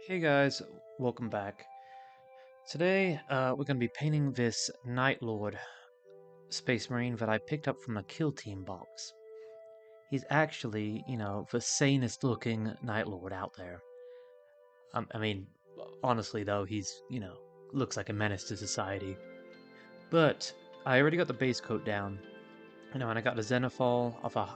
Hey guys, welcome back. Today, we're going to be painting this Night Lord Space Marine that I picked up from the Kill Team box. He's actually, the sanest looking Night Lord out there. I mean, honestly though, he's, looks like a menace to society. But I already got the base coat down, and I got the Zenithal of a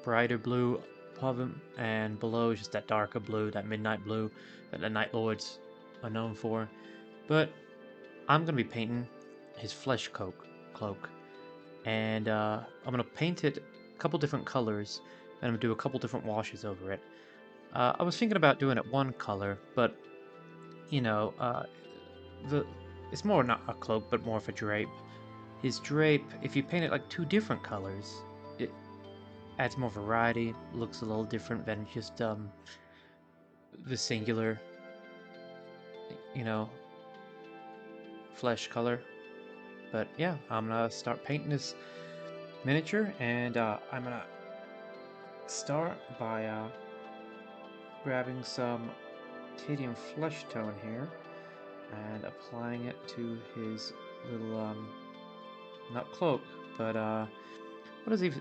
brighter blue above him, and below is just that darker blue, that midnight blue that the Night Lords are known for. But I'm gonna be painting his cloak, and I'm gonna paint it a couple different colors, and I'm gonna do a couple different washes over it. I was thinking about doing it one color, but you know, the it's more not a cloak, but more of a drape. His drape, if you paint it like two different colors, it adds more variety. Looks a little different than just the singular, you know, flesh color. But yeah, I'm gonna start painting this miniature, and I'm gonna start by grabbing some Tedium flesh tone here and applying it to his little not cloak, but what is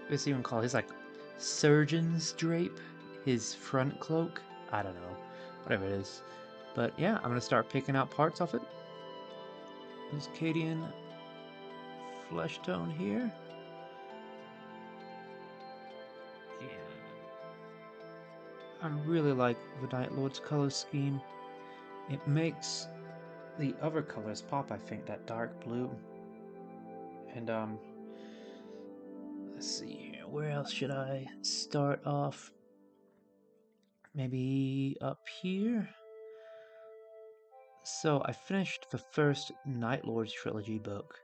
this even called? His like surgeon's drape, his front cloak. I don't know, whatever it is. But yeah, I'm gonna start picking out parts of it. This Cadian flesh tone here. I really like the Night Lord's color scheme. It makes the other colors pop, I think, that dark blue. And let's see here. Where else should I start off? Maybe up here? So I finished the first Night Lords trilogy book,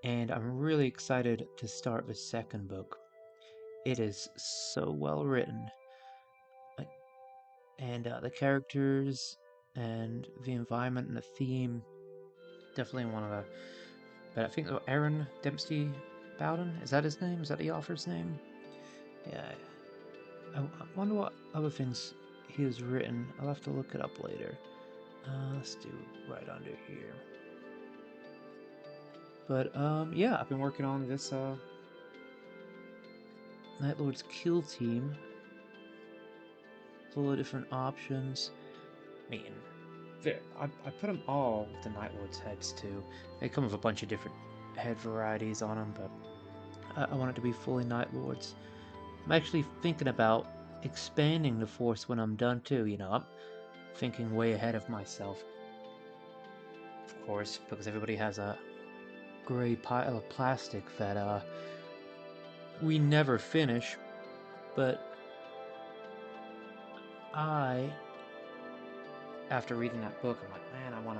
and I'm really excited to start the second book. It is so well written. Like, and the characters and the environment and the theme, definitely one of the. But I think Aaron Dempsey Bowden, is that his name? Is that the author's name? Yeah. I wonder what other things he has written. I'll have to look it up later. Let's do right under here. But yeah, I've been working on this Night Lord's kill team. Full of different options. I mean, I put them all with the Night Lord's heads too. They come with a bunch of different head varieties on them, but I want it to be fully Night Lords. I'm actually thinking about expanding the force when I'm done too. I'm thinking way ahead of myself. Of course, because everybody has a gray pile of plastic that we never finish. But I, after reading that book, I'm like, man, I want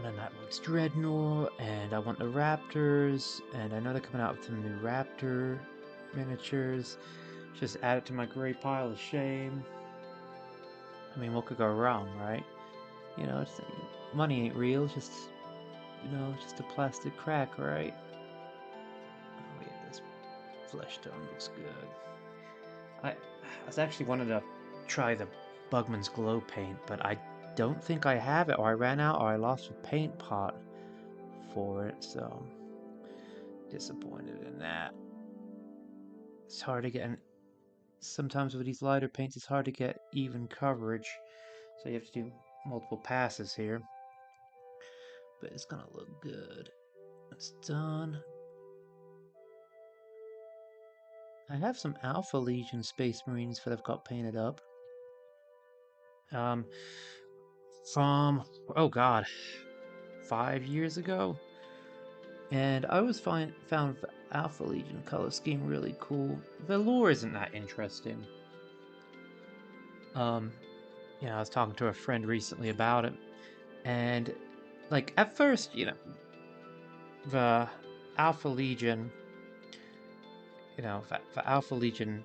a Night Lord's Dreadnought, and I want the Raptors, and I know they're coming out with some new Raptor miniatures. Just add it to my gray pile of shame. I mean, what could go wrong, right? It's money ain't real, just just a plastic crack, right? Oh yeah, this flesh tone looks good. I was actually wanted to try the Bugman's Glow paint, but I don't think I have it, or I ran out, or I lost a paint pot for it, so disappointed in that. It's hard to get, sometimes with these lighter paints, it's hard to get even coverage, so you have to do multiple passes here. But it's gonna look good. It's done. I have some Alpha Legion Space Marines that I've got painted up. Um, from, oh god, 5 years ago. And I always found the Alpha Legion color scheme really cool. The lore isn't that interesting. Um, I was talking to a friend recently about it, and like at first, the Alpha Legion, the Alpha Legion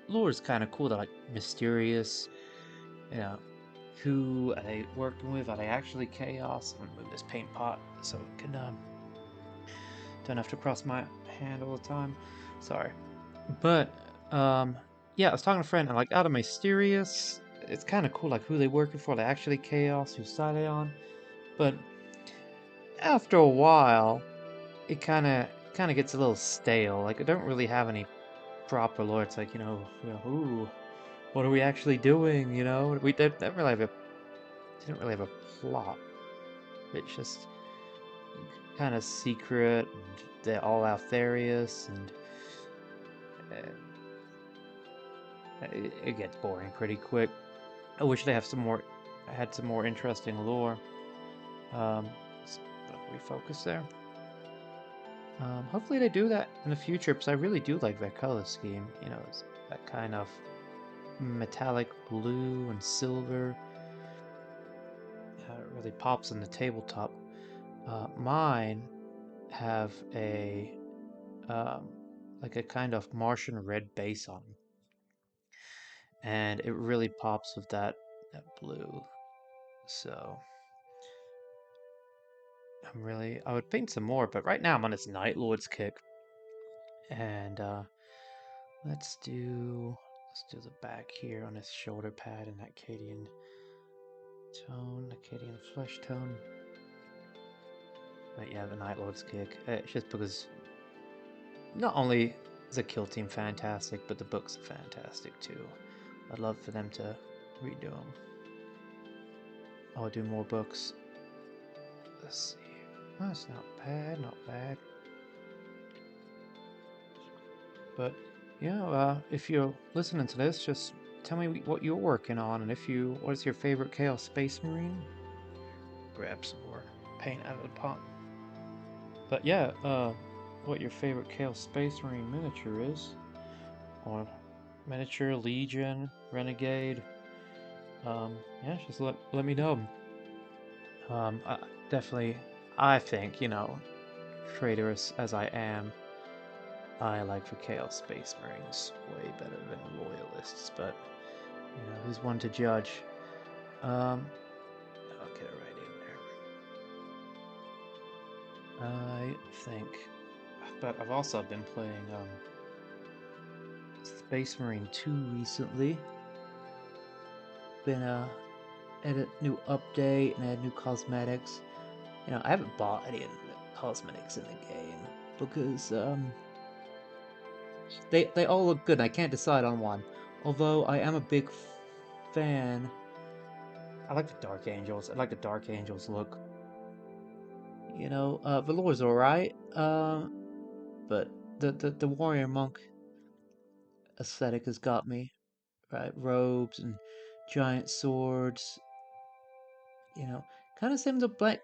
lore is kind of cool. They're like mysterious, you know. Who are they working with? Are they actually chaos? I'm gonna move this paint pot so it can don't have to cross my hand all the time. Sorry. But yeah, I was talking to a friend, and like out of Mysterious, it's kind of cool, like who they working for, like actually Chaos, whose side they on. But after a while, it kind of gets a little stale. Like I don't really have any proper lore. It's like ooh, what are we actually doing? We don't really have a didn't really have a plot. It's just kind of secret, and they're all Altharius, and it gets boring pretty quick. I wish they have some more, had some more interesting lore. Um, refocus there. Hopefully they do that in the future, because I really do like their color scheme. It's that kind of metallic blue and silver. It really pops on the tabletop. Mine have a um, like a kind of Martian red base on them, and it really pops with that blue. So I would paint some more, but right now I'm on this Night Lord's kick, and let's do the back here on this shoulder pad and that Acadian tone, Acadian flesh tone. But yeah, the Night Lord's kick. It's just because not only is the kill team fantastic, but the books are fantastic too. I'd love for them to redo them. I'll do more books. Let's see. That's not bad, not bad. But if you're listening to this, just tell me what you're working on, and what is your favorite Chaos Space Marine? Grab some more paint out of the pot. But yeah, what your favorite Chaos Space Marine miniature is, or miniature, Legion, Renegade. Yeah, just let me know. Definitely, I think traitorous as I am, I like the Chaos Space Marines way better than Loyalists, but who's one to judge? I'll get it right in there. I think, but I've also been playing Space Marine 2 recently. Been at a new update and add new cosmetics. I haven't bought any of the cosmetics in the game because they all look good. I can't decide on one. Although I am a big fan. I like the Dark Angels. I like the Dark Angels look. Velour's alright. But the warrior monk aesthetic has got me. Right, robes and giant swords. Kind of same the black.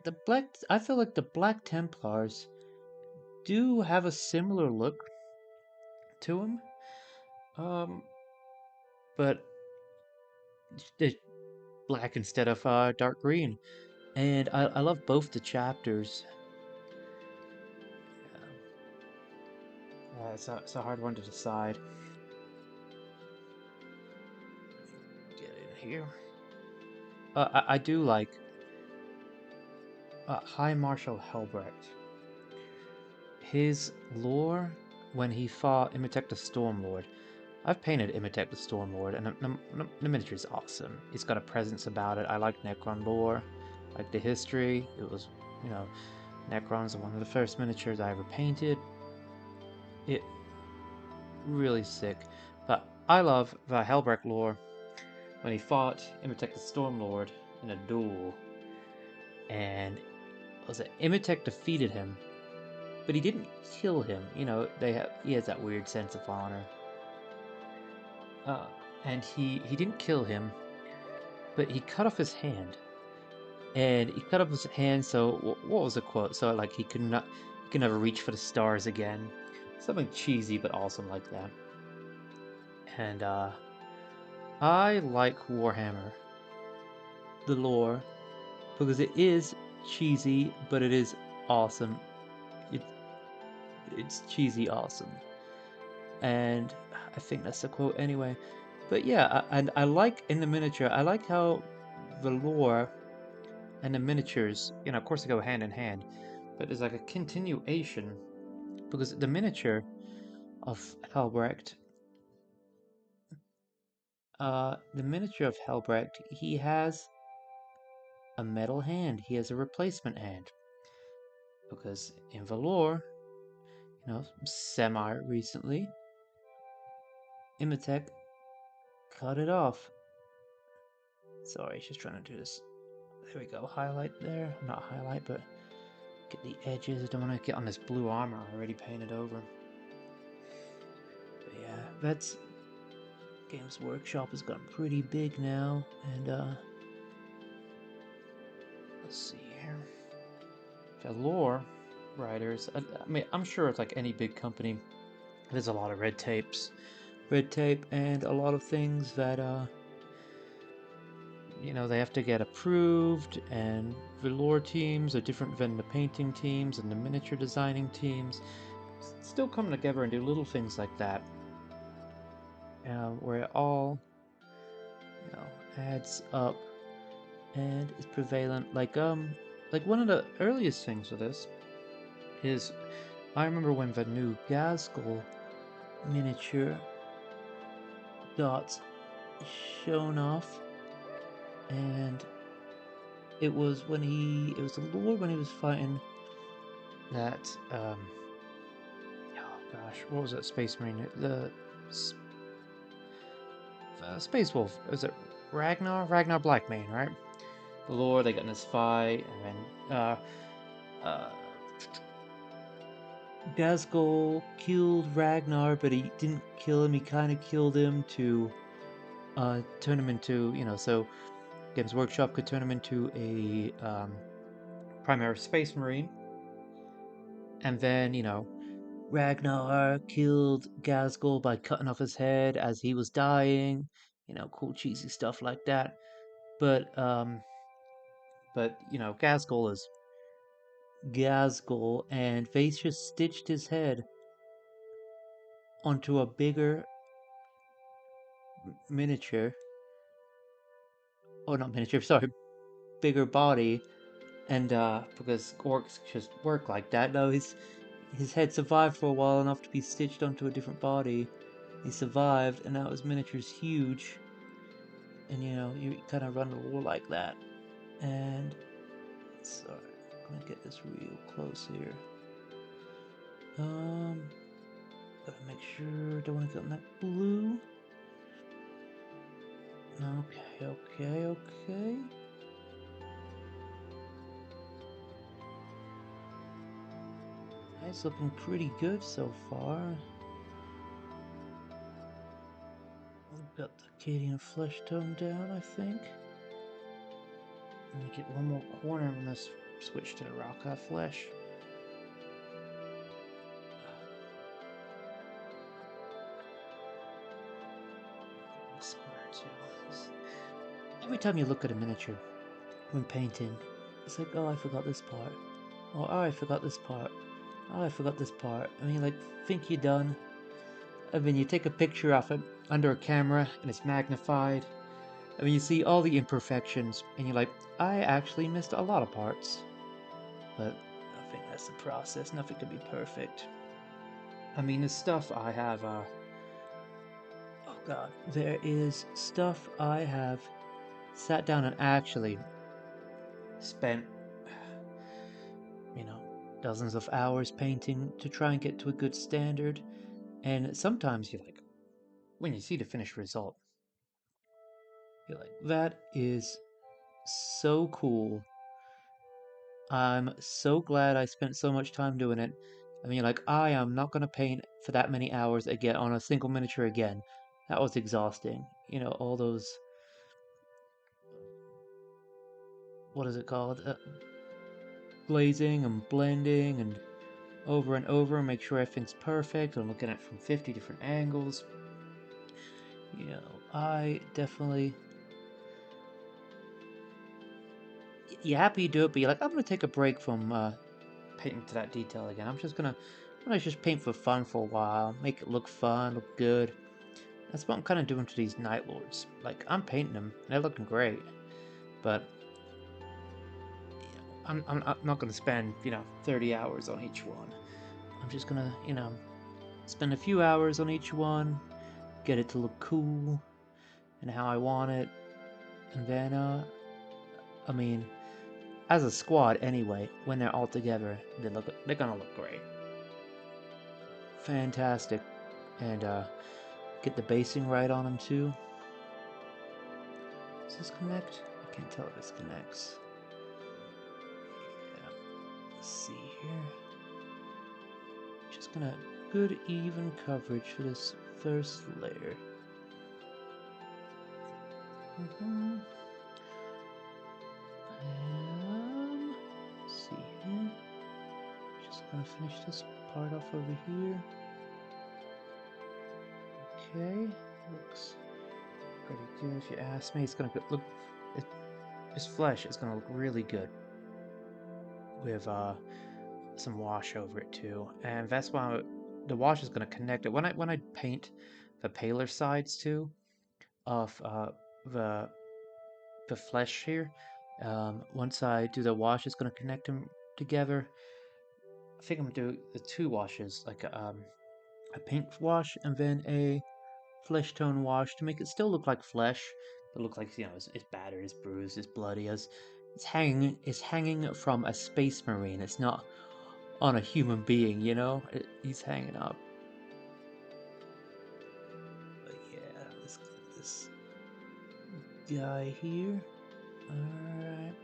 I feel like the Black Templars do have a similar look to them. But they're black instead of dark green. And I love both the chapters. It's a hard one to decide. Get in here. I do like High Marshal Helbrecht. His lore when he fought Imitek the Stormlord. I've painted Imitek the Stormlord, and the miniature is awesome. It's got a presence about it. I like Necron lore, like the history. It was, Necron's one of the first miniatures I ever painted. It really sick. But I love the Helbrecht lore when he fought Imitek the Stormlord in a duel, and Imitek defeated him, but he didn't kill him. He has that weird sense of honor. And he didn't kill him, but he cut off his hand. And he cut off his hand. So what was the quote? So like he could never reach for the stars again. Something cheesy but awesome like that. And I like Warhammer, the lore, because it is cheesy, but it is awesome. It it's cheesy awesome. And I think that's the quote anyway. But yeah, and I like in the miniature, I like how the lore and the miniatures, of course they go hand in hand, but there's like a continuation because the miniature of Helbrecht the miniature of Helbrecht, he has a metal hand. He has a replacement hand. Because in Valor, semi-recently, Imatech cut it off. Sorry, just trying to do this. There we go, highlight there. Not highlight, but get the edges. I don't want to get on this blue armor already painted over. But yeah, that's... Games Workshop has gotten pretty big now, and let's see here. Valor writers, I mean, I'm sure it's like any big company. There's a lot of red tape, and a lot of things that they have to get approved, and Velour teams are different than the painting teams and the miniature designing teams. Still come together and do little things like that, where it all adds up and is prevalent. Like one of the earliest things with this is, I remember when the new Gaskell miniature got shown off, and it was the lore when he was fighting that oh gosh, what was it? Space Marine, the Space Wolf. Was it Ragnar Blackmane, right? The lore, they got in this fight, and then Gaskell killed Ragnar, but he didn't kill him. He kind of killed him to turn him into, so Games Workshop could turn him into a primary Space Marine. And then, Ragnar killed Gaskell by cutting off his head as he was dying. Cool cheesy stuff like that. But Gaskell is Gaskell, and they just stitched his head onto a bigger miniature. Oh, not miniature, sorry, bigger body. And because orcs just work like that. No, his head survived for a while enough to be stitched onto a different body. He survived, and now his miniature's huge. And you kind of run the lore like that. And sorry, I'm gonna get this real close here. Gotta make sure, don't want to get on that blue. Okay. It's looking pretty good so far. We've got the Cadian flesh tone down, I think. Let me get one more corner and let's switch to the Raka flesh. This corner too. Every time you look at a miniature when painting, it's like, oh, I forgot this part. Or, oh, I forgot this part. Oh, I forgot this part. I mean, like, think you're done. I mean, you take a picture of it under a camera and it's magnified. I mean, you see all the imperfections and you're like, I actually missed a lot of parts. But I think that's the process. Nothing can be perfect. I mean, the stuff I have, oh god, there is stuff I have sat down and actually spent, dozens of hours painting to try and get to a good standard. And sometimes you're like, when you see the finished result, you're like, that is so cool. I'm so glad I spent so much time doing it. I mean, like, I am not going to paint for that many hours again on a single miniature again. That was exhausting. All those... What is it called? Glazing and blending and over, make sure everything's perfect. I'm looking at it from 50 different angles. I definitely... You're happy you do it, but you're like, I'm going to take a break from painting to that detail again. I'm gonna just paint for fun for a while, make it look fun, look good. That's what I'm kind of doing to these Night Lords. Like, I'm painting them, they're looking great, but I'm not gonna spend 30 hours on each one. I'm just gonna spend a few hours on each one, get it to look cool, and how I want it. And then, I mean, as a squad anyway, when they're all together, they're gonna look great. Fantastic. And get the basing right on them too. Does this connect? I can't tell if this connects. Yeah. Let's see here. Just gonna good even coverage for this first layer. Let's see here. Just gonna finish this part off over here. Okay, looks pretty good if you ask me. It's gonna look, this flesh is gonna look really good with some wash over it too, and that's why the wash is gonna connect it. When I paint the paler sides too of the the flesh here, once I do the wash, it's gonna connect them together. I think I'm gonna do the two washes, like a pink wash and then a flesh tone wash to make it still look like flesh, but look like, you know, it's battered, it's bruised, it's bloody, it's hanging from a space marine. It's not on a human being, you know. He's hanging up. But yeah, let's get this guy here. All right,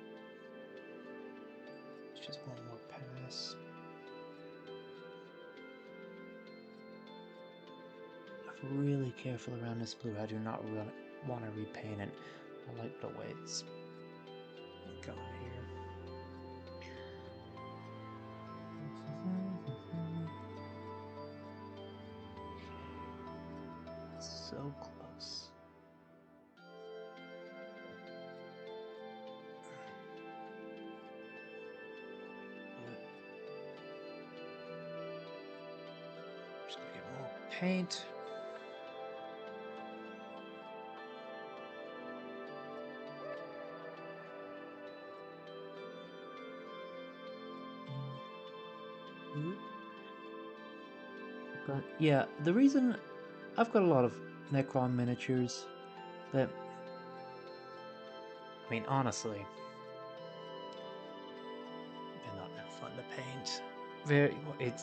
it's just one more pass. I'm really careful around this blue. I do not really want to repaint it. I like the way it's going here. So close. Just gonna get more paint. But yeah, the reason I've got a lot of Necron miniatures that, I mean, honestly, they're not that fun to paint.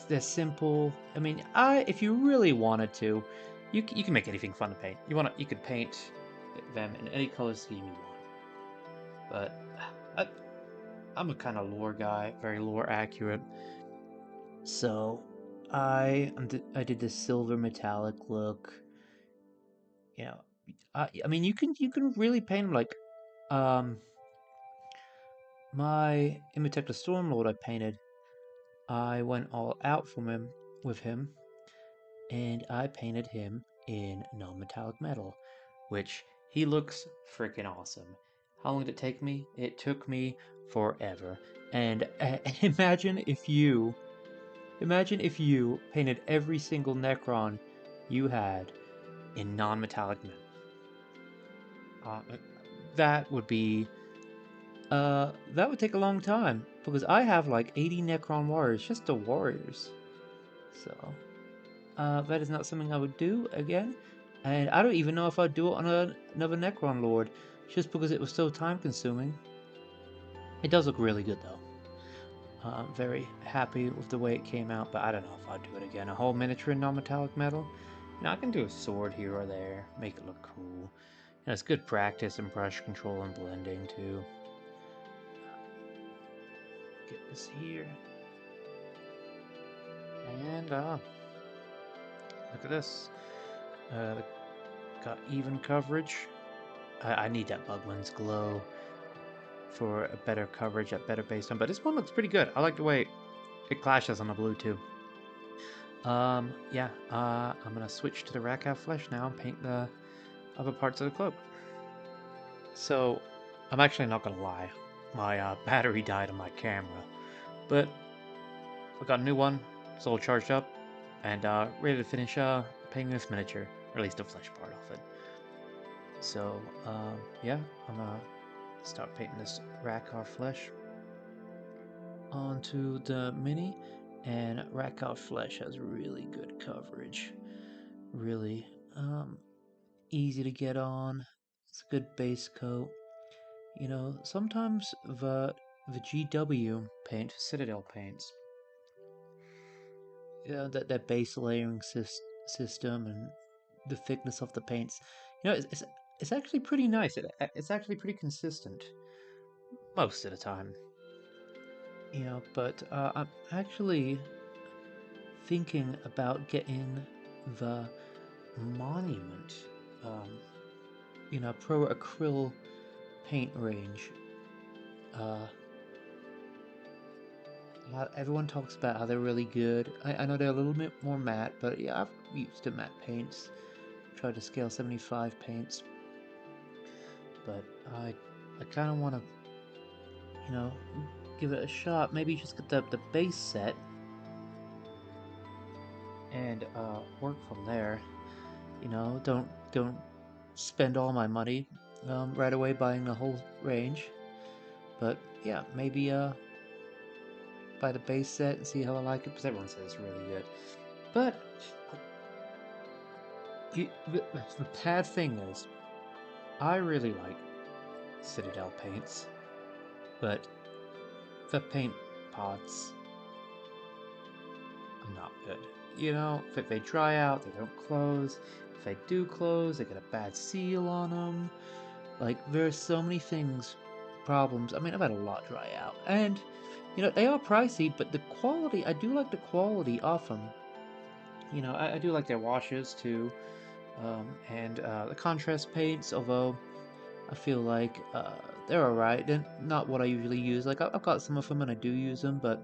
They're simple. I mean, if you really wanted to, you can make anything fun to paint. You could paint them in any color scheme you want. But I, I'm a kind of lore guy, very lore accurate. So I did this silver metallic look. You know, I mean, you can really paint them like my Imotech the Stormlord I painted. I went all out from him with him, and I painted him in non-metallic metal, which he looks freaking awesome. How long did it take me? It took me forever. And imagine if you painted every single Necron you had in non-metallic metal. Uh, that would be that would take a long time because I have like 80 Necron warriors, just the warriors. So, that is not something I would do again, and I don't even know if I'd do it on another Necron Lord, just because it was so time consuming. It does look really good though. I'm very happy with the way it came out, but I don't know if I'd do it again. A whole miniature in non-metallic metal? You know, I can do a sword here or there, make it look cool. And it's good practice in brush control and blending too. Get this here. And look at this. Got even coverage. I need that Bugman's glow for a better coverage, a better base tone. But this one looks pretty good. I like the way it clashes on the blue too. Yeah, I'm gonna switch to the Rakow flesh now and paint the other parts of the cloak. So, I'm actually not gonna lie. My battery died on my camera, but I got a new one. It's all charged up and ready to finish painting this miniature, or at least the flesh part of it. So, yeah, I'm gonna start painting this Rakow flesh onto the mini, and Rakow flesh has really good coverage. Really easy to get on. It's a good base coat. You know, sometimes the GW paint, Citadel paints, that base layering system and the thickness of the paints, it's actually pretty nice. It's actually pretty consistent most of the time. But I'm actually thinking about getting the Monument, um, Pro Acryl paint range. Uh, Everyone talks about how they're really good. I know they're a little bit more matte, but yeah, I've used the matte paints. Tried to scale 75 paints, but I kind of want to, give it a shot. Maybe just get the base set and work from there. Don't spend all my money right away buying the whole range. But yeah, maybe buy the base set and see how I like it, because everyone says it's really good. But the bad thing is, I really like Citadel paints, but the paint pots are not good. If they dry out, they don't close. If they do close, they get a bad seal on them. Like, there's so many problems. I mean, I've had a lot dry out. And, they are pricey, but the quality, I do like the quality of them. I do like their washes, too. And the contrast paints, although I feel like they're alright. They're not what I usually use. Like, I've got some of them and I do use them, but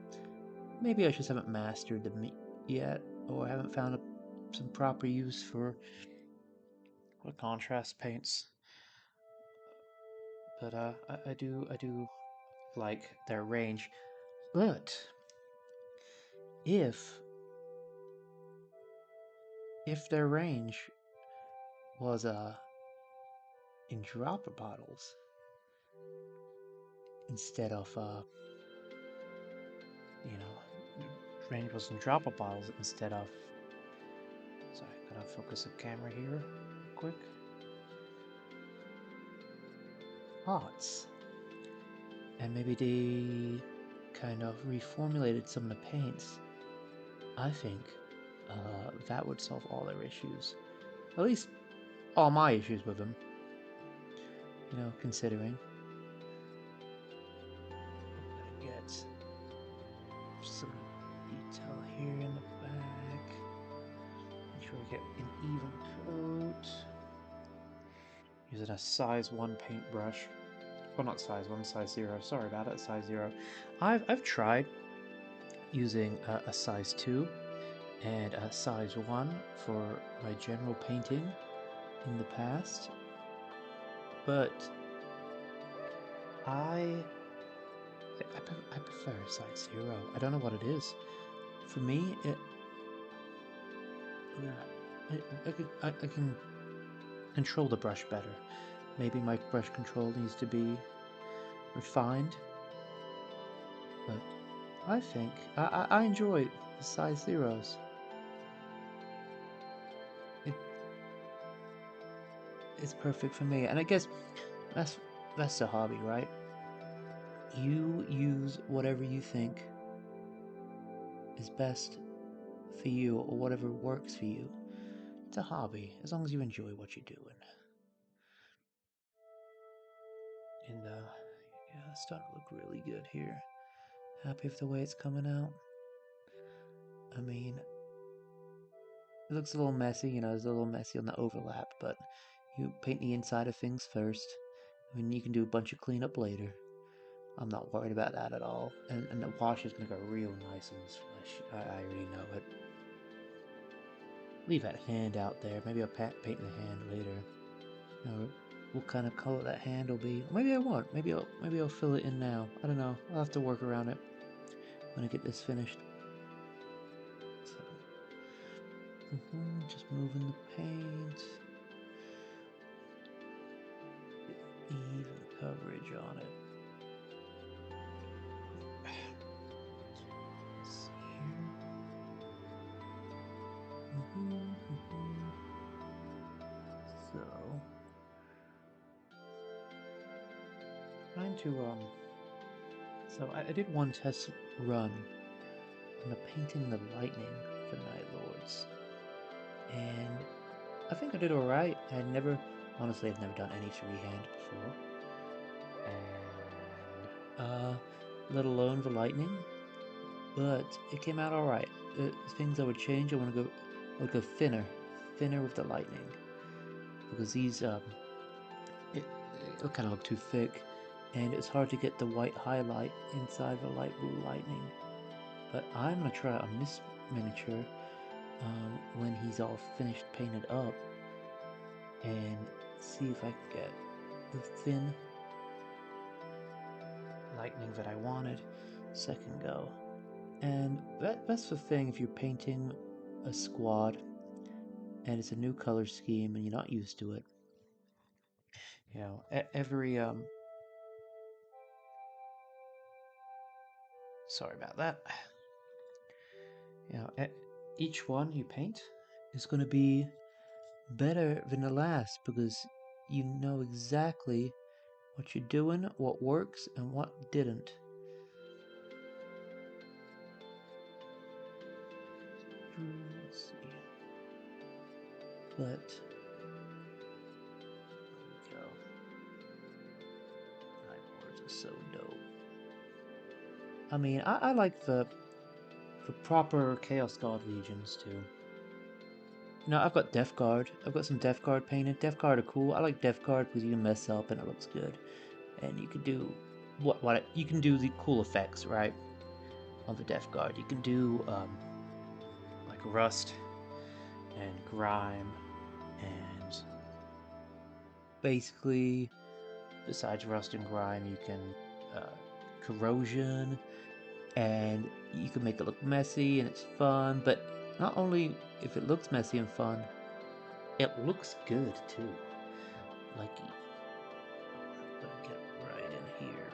maybe I just haven't mastered them yet, or haven't found some proper use for contrast paints. But I do like their range. But if their range was in dropper bottles instead of you know range was in dropper bottles instead of, sorry, gotta focus the camera here quick, pots, and maybe they kind of reformulated some of the paints, I think that would solve all their issues. At least all my issues with them. Considering. Gotta get some detail here in the back. Make sure we get an even coat. Using a size 1 paintbrush. Well, not size 1, size 0. Sorry about it, size 0. I've tried using a size 2 and a size 1 for my general painting in the past, but I prefer a size 0. I don't know what it is. For me, I can control the brush better. Maybe my brush control needs to be refined, but I think I enjoy the size 0s. It, it's perfect for me, and I guess that's the hobby, right? You use whatever you think is best for you, or whatever works for you. It's a hobby, as long as you enjoy what you're doing. And yeah, it's starting to look really good here. Happy with the way it's coming out. I mean, it looks a little messy, it's a little messy on the overlap, but you paint the inside of things first. I mean, you can do a bunch of cleanup later. I'm not worried about that at all. And the wash is gonna go real nice on this flesh. I already know it. Leave that hand out there. Maybe I'll paint the hand later. What kind of color that hand will be. Or maybe I won't. Maybe I'll fill it in now. I don't know. I'll have to work around it when I get this finished. So, just moving the paint. Get even coverage on it. Let's see here. So, trying to so I did one test run on the painting the lightning for Night Lords, and I think I did alright. Honestly, I've never done any freehand before, and let alone the lightning, but it came out alright. The things I would change, I would go thinner with the lightning, because these it kind of look too thick, and it's hard to get the white highlight inside the light blue lightning. But I'm gonna try on this miniature when he's all finished painted up, and see if I can get the thin lightning that I wanted second go. And that's the thing if you're painting a squad and it's a new color scheme and you're not used to it. You know, every sorry about that. You know, each one you paint is going to be better than the last because you know exactly what you're doing, what works, and what didn't. Let's see. But there we go. Night Lords are so dope. I mean, I like the proper Chaos God Legions too. You know, I've got Death Guard. I've got some Death Guard painted. Death Guard are cool. I like Death Guard because you can mess up and it looks good, and you can do you can do the cool effects, right? On the Death Guard, you can do like Rust and Grime, and basically, besides Rust and Grime, you can Corrosion, and you can make it look messy and it's fun. But not only if it looks messy and fun, it looks good too. Like, I'm gonna get right in here.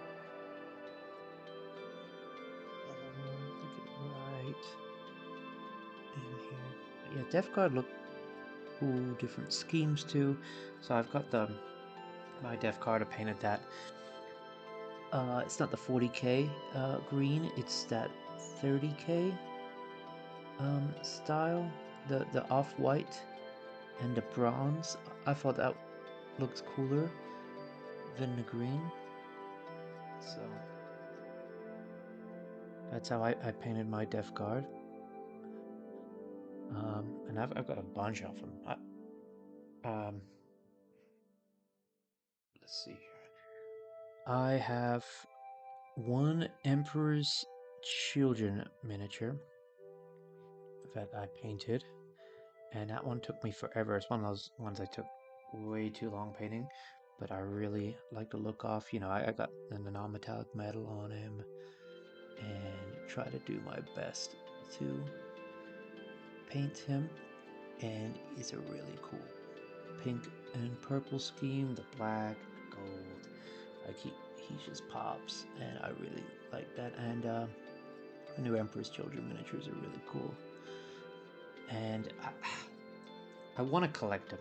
Get right in here. But yeah, Death Guard look cool, different schemes too. So I've got my Death Guard. I painted that. It's not the 40k green. It's that 30k style. The off-white and the bronze. I thought that looks cooler than the green. So that's how I painted my Death Guard. And I've got a bunch of them. Let's see here. I have one Emperor's Children miniature that I painted, and that one took me forever. It's one of those ones I took way too long painting, but I really like the look of. You know, I got the non-metallic metal on him, and try to do my best to paint him, and it's a really cool pink and purple scheme, the black, the gold. Like he just pops, and I really like that. And the new Emperor's Children miniatures are really cool, and I want to collect them.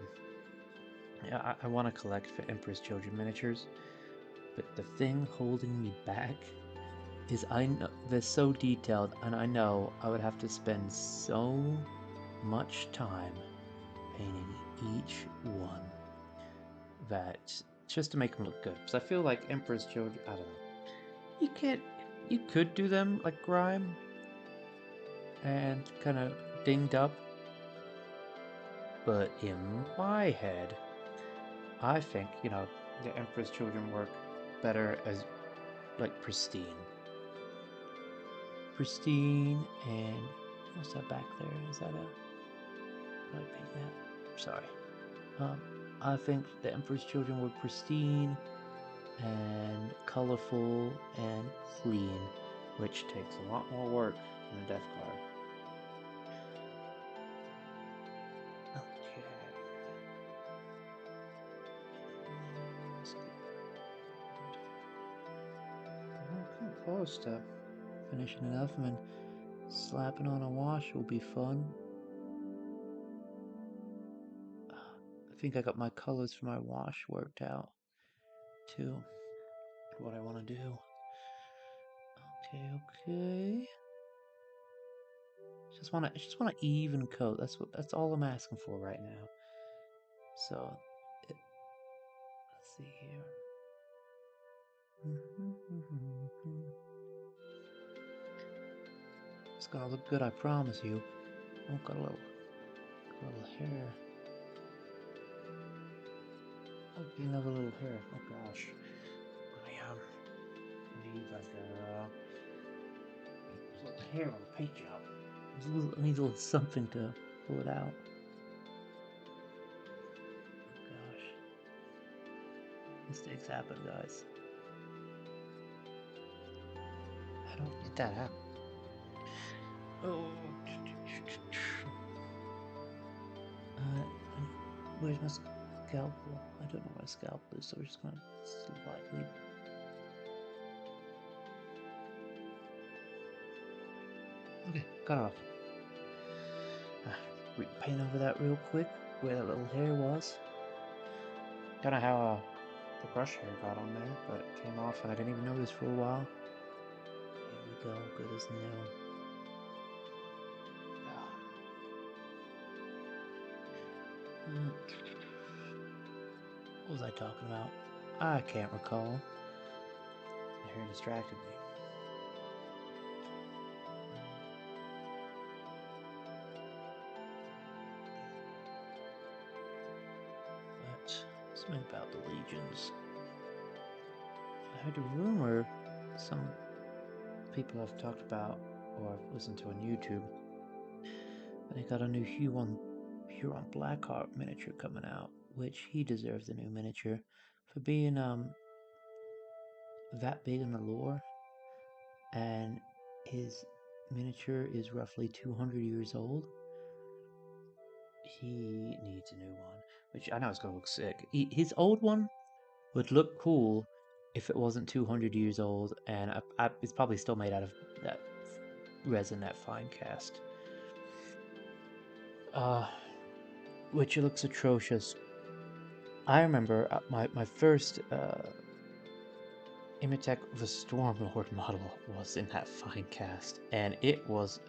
Yeah, I want to collect for Emperor's Children miniatures, but the thing holding me back is I know they're so detailed, and I know I would have to spend so much time painting each one that just to make them look good. Because I feel like Emperor's Children, I don't know. You can't. You could do them like Grime and kind of dinged up, but in my head, I think the Emperor's Children work better as like pristine, and what's that back there? Is that a like paint that? Sorry. Um, I think the Emperor's Children were pristine and colorful and clean, which takes a lot more work than a Death Guard. Okay. Well, come close to finishing it up, and then slapping on a wash will be fun. I think I got my colors for my wash worked out too. what I want to do. Okay. I just want to even coat. That's all I'm asking for right now. So, let's see here. It's gonna look good, I promise you. Oh, got a little hair. Oh, another little hair. Oh gosh. I need like a little hair on a paint job. I need a little something to pull it out. Oh gosh. Mistakes happen, guys. How do I get that out? Oh. Where's my scalpel? I don't know where my scalpel is, so we're just gonna slightly. Okay, cut off. Paint over that real quick, where that little hair was. Don't know how the brush hair got on there, but it came off and I didn't even notice for a while. Here we go, good as new. What was I talking about? I can't recall. The hair distracted me. But something about the legions. I heard a rumor, some people I've talked about or I've listened to on YouTube, they got a new Huron Blackheart miniature coming out, which he deserves a new miniature for being that big in the lore, and his miniature is roughly 200 years old. He needs a new one, which I know is gonna look sick. His old one would look cool if it wasn't 200 years old, and it's probably still made out of that resin, that fine cast. Which looks atrocious. I remember my first Imitech the Stormlord model was in that fine cast, and it was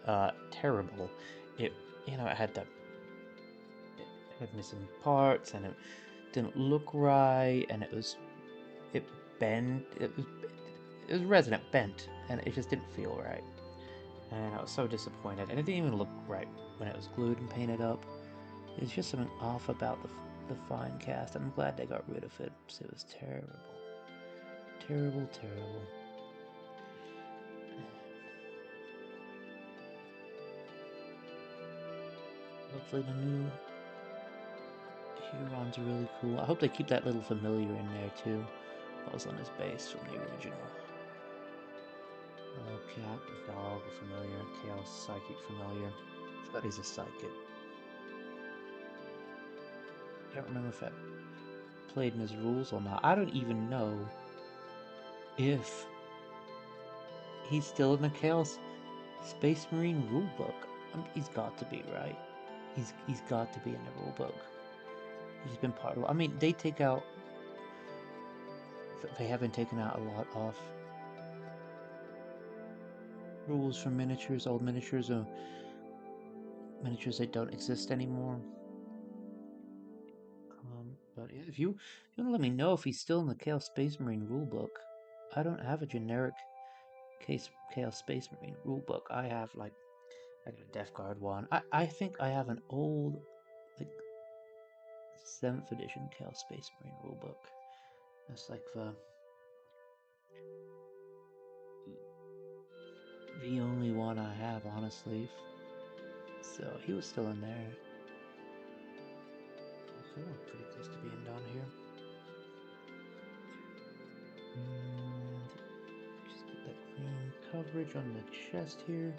terrible. It it had missing parts, and it didn't look right, and it bent. It was resin, it bent, and it just didn't feel right. And I was so disappointed, and it didn't even look right when it was glued and painted up. There's just something off about the fine cast. I'm glad they got rid of it, because it was terrible. Terrible. Hopefully the new Huron's really cool. I hope they keep that little familiar in there too. That was on his base from the original. Hello cat, dog familiar, chaos psychic familiar. I forgot he's a psychic. I don't remember if I played in his rules or not. I don't even know if he's still in the Chaos Space Marine rulebook. He's got to be, right? He's got to be in the rulebook. He's been part of. I mean, they take out. They haven't taken out a lot of rules from miniatures, old miniatures, or miniatures that don't exist anymore. But if you want to let me know if he's still in the Chaos Space Marine rulebook, I don't have a generic Chaos Space Marine rulebook. I have I got a Death Guard one. I think I have an old like 7th edition Chaos Space Marine rulebook. That's like the only one I have, honestly. So he was still in there. So we're pretty close to being done here. And just get that clean coverage on the chest here.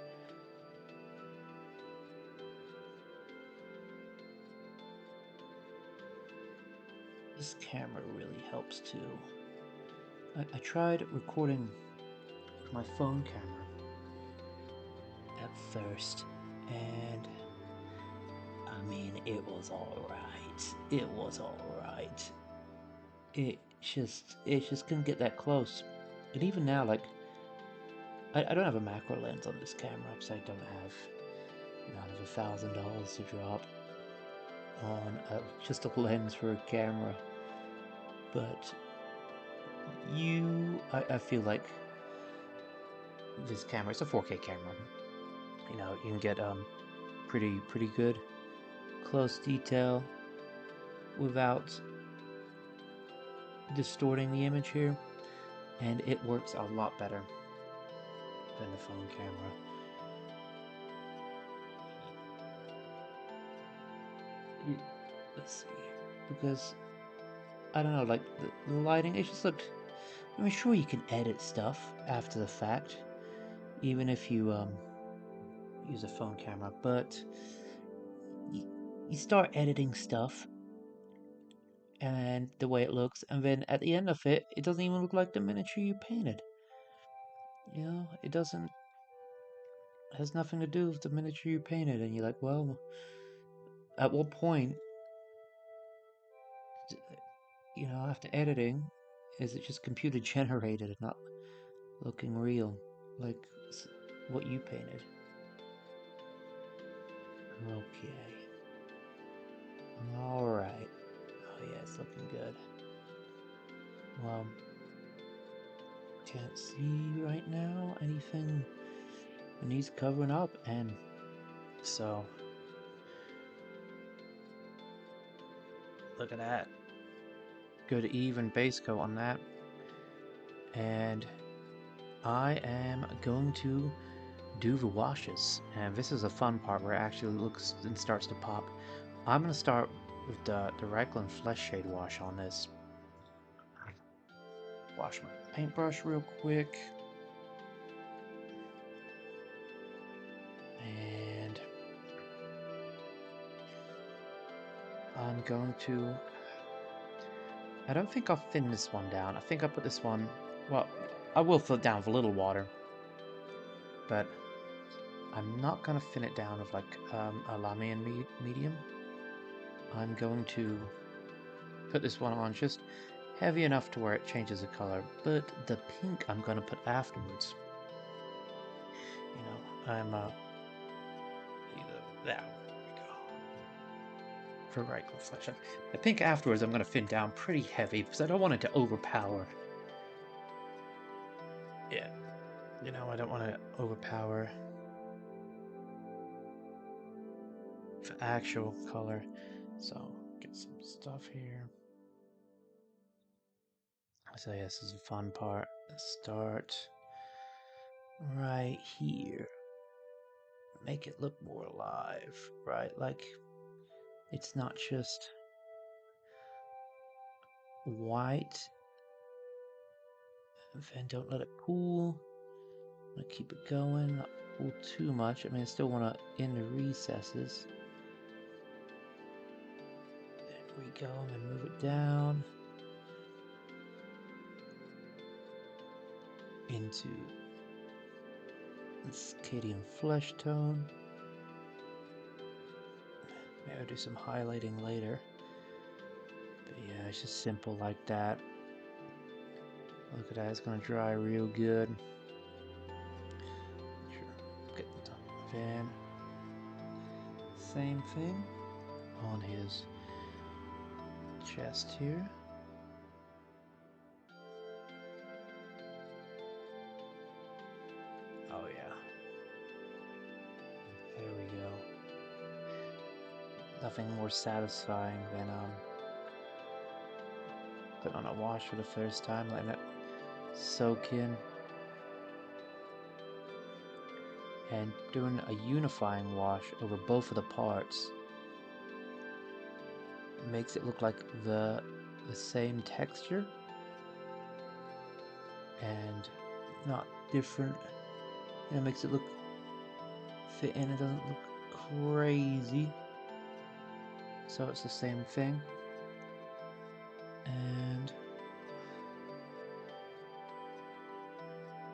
This camera really helps too. I tried recording with my phone camera at first, and I mean, it was alright. It was alright. It just couldn't get that close. And even now, like, I don't have a macro lens on this camera because I don't have not of $1,000 to drop on just a lens for a camera. But I feel like this camera, it's a 4K camera. You know, you can get pretty good close detail without distorting the image here, and it works a lot better than the phone camera. Let's see, because I don't know, like the lighting, it just looked. I mean, sure you can edit stuff after the fact, even if you use a phone camera, but you start editing stuff and the way it looks, and then at the end of it, it doesn't even look like the miniature you painted. You know, it doesn't. It has nothing to do with the miniature you painted, and you're like, well, at what point, you know, after editing, is it just computer generated and not looking real, like what you painted? Okay. All right. Oh yeah, it's looking good. Well, can't see right now anything that needs covering up, and so look at that. Good even base coat on that, and I am going to do the washes, and this is a fun part where it actually looks and starts to pop. I'm gonna start with the Raglan Flesh Shade wash on this. Wash my paintbrush real quick. And I'm going to... I don't think I'll thin this one down. I think I'll put this one... Well, I will fill it down with a little water. But I'm not going to thin it down with like a Lamian medium. I'm going to put this one on just heavy enough to where it changes the color. But the pink I'm going to put afterwards. You know, I'm... There we go. For Raglan Flesh. I think afterwards I'm going to thin down pretty heavy because I don't want it to overpower. Yeah, you know, I don't want to overpower the actual color. So, get some stuff here. So, yeah, this is the fun part. Let's start right here. Make it look more alive, right? Like, it's not just white. Then don't let it cool. I'm gonna keep it going, not cool too much. I mean, I still want to in the recesses. There we go, and then move it down into this Cadian flesh tone. Maybe I'll do some highlighting later. But yeah, it's just simple like that. Look at that, it's gonna dry real good. Get the van. Same thing on his chest here. Oh yeah. There we go. Nothing more satisfying than putting on a wash for the first time, letting it soak in, and doing a unifying wash over both of the parts. It makes it look like the same texture and not different. And it makes it look fit in. It doesn't look crazy. So it's the same thing. And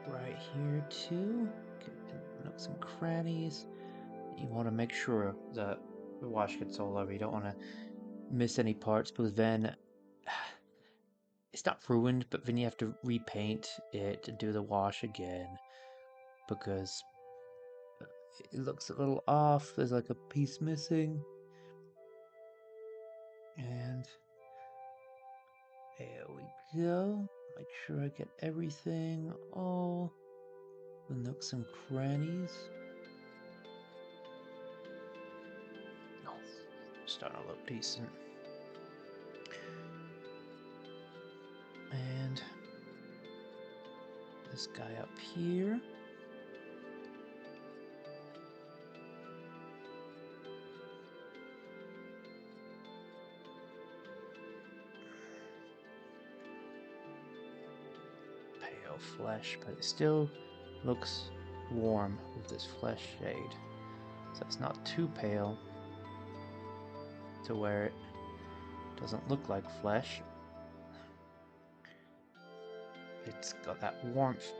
right here too, nooks and crannies. You want to make sure that the wash gets all over. You don't want to miss any parts because then it's not ruined, but then you have to repaint it and do the wash again because it looks a little off. There's like a piece missing. And there we go. Make sure I get everything, all the nooks and crannies. Oh, starting to look decent. And this guy up here. Pale flesh, but it still looks warm with this flesh shade. So it's not too pale to where it doesn't look like flesh. It's got that warmth,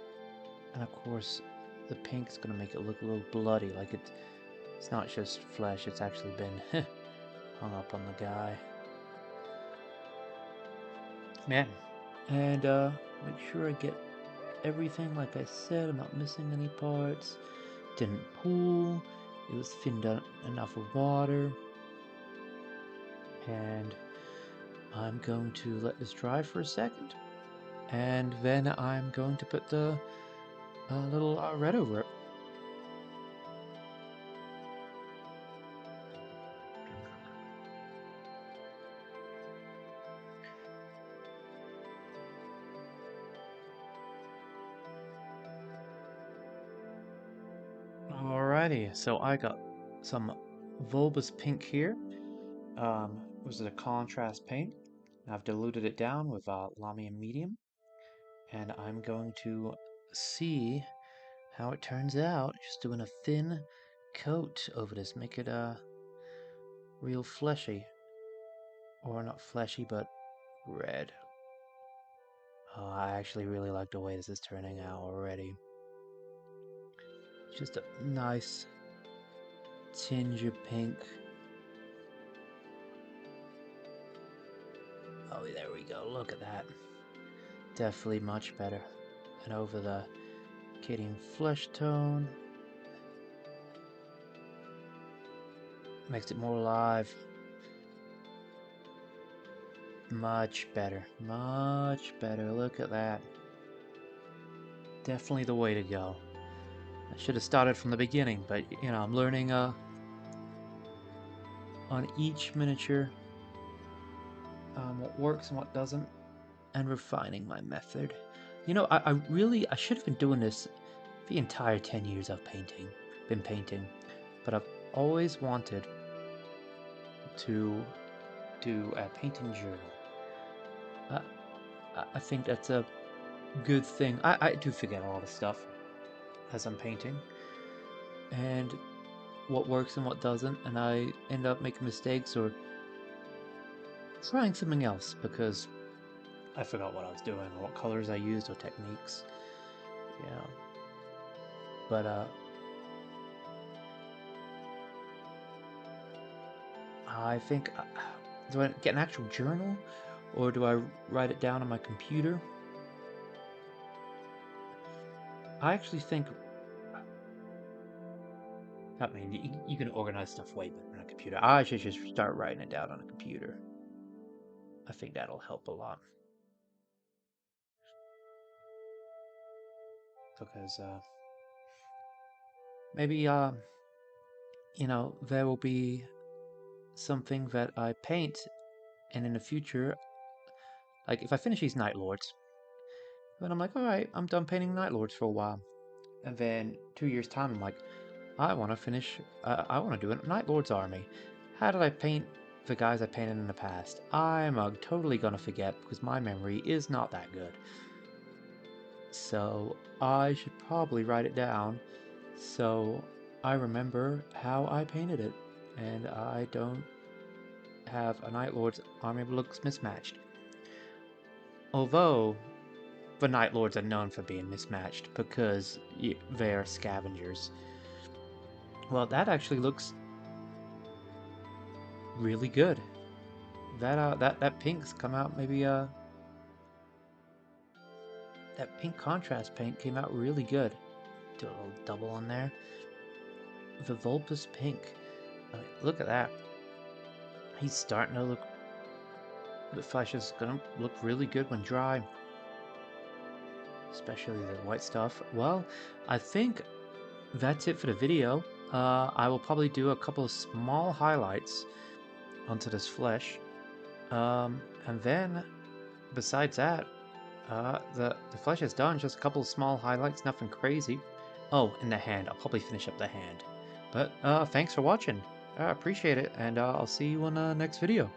and of course the pink's gonna make it look a little bloody, like it's not just flesh, it's actually been hung up on the guy. Man. And make sure I get everything like I said. I'm not missing any parts. Didn't pool. It was thinned enough of water. And I'm going to let this dry for a second. And then I'm going to put the little red over it. Alrighty, so I got some Bulbous Pink here. Was it a contrast paint? I've diluted it down with Lamy and Medium, and I'm going to see how it turns out. Just doing a thin coat over this, make it real fleshy, or not fleshy, but red. I actually really like the way this is turning out already. Just a nice tinge of pink. Oh, there we go. Look at that. Definitely much better. And over the getting flesh tone. Makes it more alive. Much better. Much better. Look at that. Definitely the way to go. I should have started from the beginning, but you know, I'm learning on each miniature what works and what doesn't, and refining my method. You know, I should have been doing this the entire 10 years I've been painting, but I've always wanted to do a painting journal. I think that's a good thing. I do forget a lot of stuff as I'm painting, and what works and what doesn't, and I end up making mistakes or trying something else because I forgot what I was doing or what colors I used or techniques. Yeah. But I think do I get an actual journal or do I write it down on my computer? I actually think I mean you can organize stuff way better on a computer. I should just start writing it down on a computer. I think that'll help a lot. Because maybe you know, there will be something that I paint and in the future, like if I finish these Night Lords, then I'm like, alright, I'm done painting Night Lords for a while. And then 2 years time I'm like, I want to finish, I want to do a Night Lord's army. How did I paint the guys I painted in the past? I'm totally gonna forget because my memory is not that good. So I should probably write it down so I remember how I painted it and I don't have a Night Lord's army that looks mismatched. Although the Night Lords are known for being mismatched because they're scavengers. Well, that actually looks really good. That pink's come out maybe that pink contrast paint came out really good. Do a little double on there. The Vulpus pink. I mean, look at that. He's starting to look. The flesh is gonna look really good when dry, especially the white stuff. Well, I think that's it for the video. I will probably do a couple of small highlights onto this flesh. And then besides that, the flesh is done. Just a couple of small highlights, nothing crazy. Oh, and the hand. I'll probably finish up the hand. But thanks for watching. I appreciate it, and I'll see you on the next video.